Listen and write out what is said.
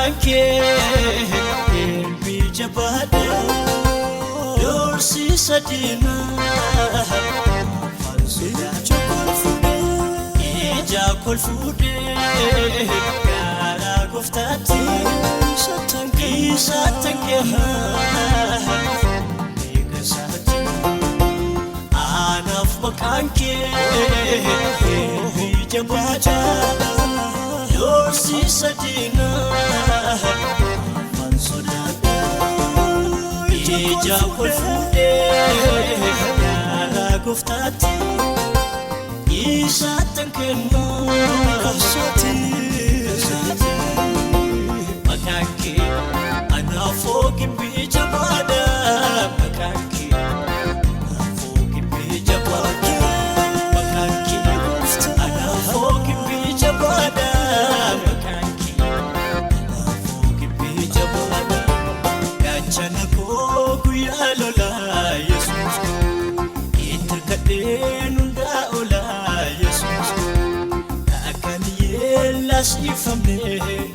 makaanke bijabada yorsi sadina fansuda ija kolfude gara goftati satanke negasati anaf makaanke bijabada yorsi sadina fansuda ija kolfude gara goftati satanke negasati makaanke anafoki bijabada makaanke anafoki bijabada makaanke anafoki bijabada makaanke anafoki bijabada gachana ko guyalola yesus itakadenu ola yesus akan yelas ifamne